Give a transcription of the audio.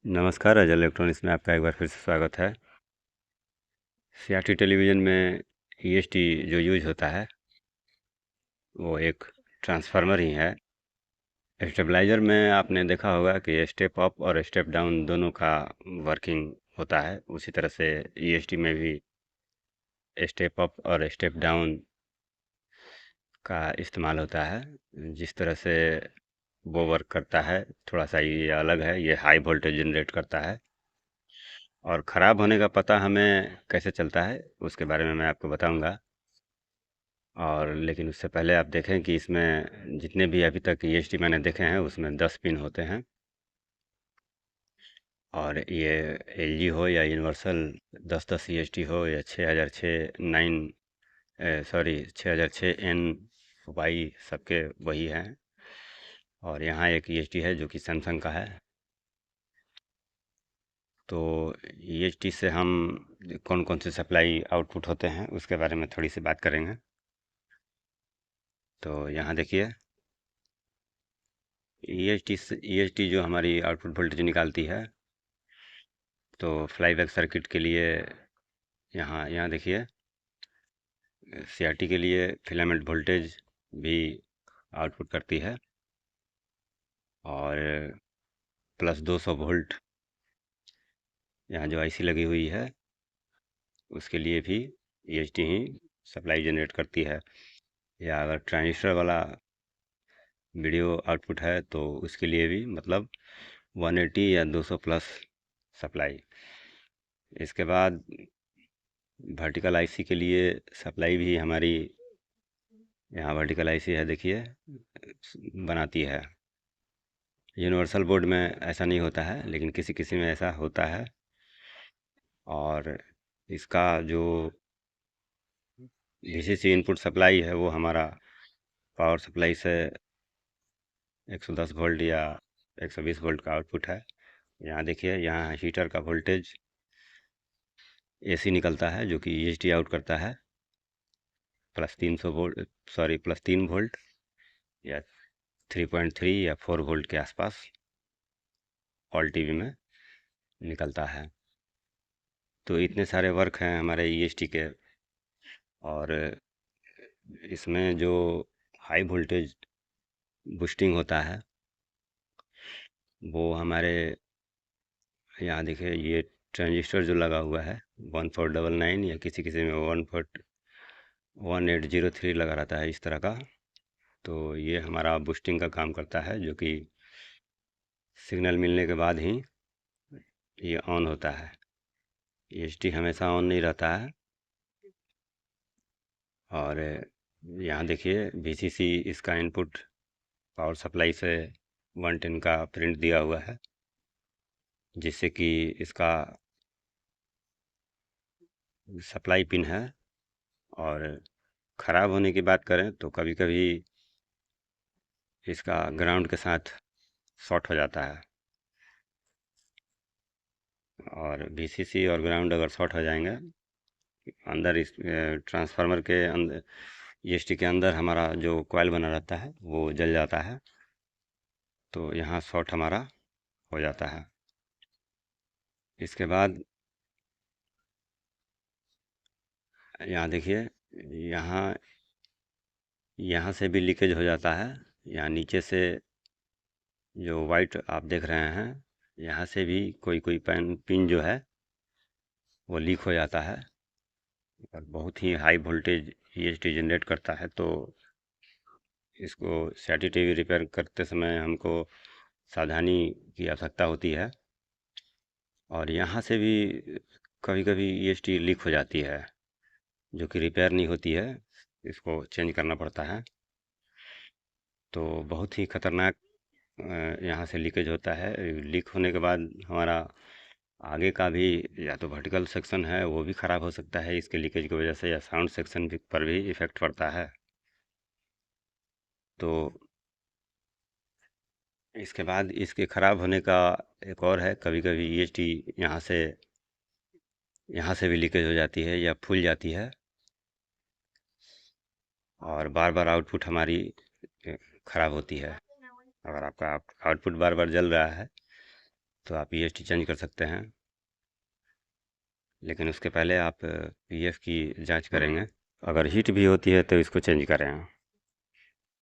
नमस्कार, अजय इलेक्ट्रॉनिक्स में आपका एक बार फिर से स्वागत है। सीआरटी टेलीविज़न में ईएसटी जो यूज़ होता है वो एक ट्रांसफार्मर ही है। स्टेबलाइज़र में आपने देखा होगा कि स्टेप अप और स्टेप डाउन दोनों का वर्किंग होता है। उसी तरह से ईएसटी में भी स्टेप अप और स्टेप डाउन का इस्तेमाल होता है। जिस तरह से वो वर्क करता है थोड़ा सा ये अलग है। ये हाई वोल्टेज जनरेट करता है और ख़राब होने का पता हमें कैसे चलता है उसके बारे में मैं आपको बताऊंगा। और लेकिन उससे पहले आप देखें कि इसमें जितने भी अभी तक ईएसटी मैंने देखे हैं उसमें 10 पिन होते हैं। और ये एलजी हो या यूनिवर्सल 1010 ईएसटी हो या 6006 9 सॉरी 6006 एन वाई सबके वही हैं। और यहाँ एक ईएसटी है जो कि सैमसंग का है। तो ईएसटी से हम कौन कौन से सप्लाई आउटपुट होते हैं उसके बारे में थोड़ी सी बात करेंगे। तो यहाँ देखिए ईएसटी जो हमारी आउटपुट वोल्टेज निकालती है तो फ्लाईबैक सर्किट के लिए यहाँ यहाँ देखिए सीआरटी के लिए फिलामेंट वोल्टेज भी आउटपुट करती है और प्लस 200 वोल्ट यहाँ जो आईसी लगी हुई है उसके लिए भी ईएसटी ही सप्लाई जनरेट करती है। या अगर ट्रांजिस्टर वाला वीडियो आउटपुट है तो उसके लिए भी मतलब 180 या 200 प्लस सप्लाई। इसके बाद वर्टिकल आईसी के लिए सप्लाई भी हमारी यहाँ वर्टिकल आईसी है देखिए बनाती है। यूनिवर्सल बोर्ड में ऐसा नहीं होता है लेकिन किसी किसी में ऐसा होता है। और इसका जो वीसीसी इनपुट सप्लाई है वो हमारा पावर सप्लाई से 110 वोल्ट या 120 वोल्ट का आउटपुट है। यहाँ देखिए यहाँ हीटर का वोल्टेज एसी निकलता है जो कि ईएसटी आउट करता है plus 300 volt sorry plus 3 volt या 3.3 या 4 वोल्ट के आसपास ऑल टीवी में निकलता है। तो इतने सारे वर्क हैं हमारे ईएसटी के। और इसमें जो हाई वोल्टेज बूस्टिंग होता है वो हमारे यहाँ देखिए ये ट्रांजिस्टर जो लगा हुआ है 1499 या किसी किसी में 1803 लगा रहता है इस तरह का। तो ये हमारा बूस्टिंग का काम करता है जो कि सिग्नल मिलने के बाद ही ये ऑन होता है। ईएसटी हमेशा ऑन नहीं रहता है। और यहाँ देखिए वीसीसी इसका इनपुट पावर सप्लाई से 110 का प्रिंट दिया हुआ है जिससे कि इसका सप्लाई पिन है। और ख़राब होने की बात करें तो कभी कभी इसका ग्राउंड के साथ शॉर्ट हो जाता है। और वीसीसी और ग्राउंड अगर शॉर्ट हो जाएंगे अंदर इस ट्रांसफार्मर के अंदर ईएसटी के अंदर हमारा जो कॉइल बना रहता है वो जल जाता है। तो यहाँ शॉर्ट हमारा हो जाता है। इसके बाद यहाँ देखिए यहाँ यहाँ से भी लीकेज हो जाता है। यहाँ नीचे से जो वाइट आप देख रहे हैं यहाँ से भी कोई कोई पिन जो है वो लीक हो जाता है। और बहुत ही हाई वोल्टेज ईएसटी जनरेट करता है। तो इसको सीआरटी टीवी रिपेयर करते समय हमको सावधानी की आवश्यकता होती है। और यहाँ से भी कभी कभी ईएसटी लीक हो जाती है जो कि रिपेयर नहीं होती है, इसको चेंज करना पड़ता है। तो बहुत ही ख़तरनाक यहाँ से लीकेज होता है। लीक होने के बाद हमारा आगे का भी या तो वर्टिकल सेक्शन है वो भी ख़राब हो सकता है इसके लीकेज की वजह से, या साउंड सेक्शन भी पर भी इफ़ेक्ट पड़ता है। तो इसके बाद इसके ख़राब होने का एक और है, कभी कभी ईएसटी यहाँ से भी लीकेज हो जाती है या फूल जाती है और बार बार आउटपुट हमारी ख़राब होती है। अगर आपका आउटपुट बार बार जल रहा है तो आप पीएचडी चेंज कर सकते हैं, लेकिन उसके पहले आप पीएफ की जांच करेंगे। अगर हीट भी होती है तो इसको चेंज करें।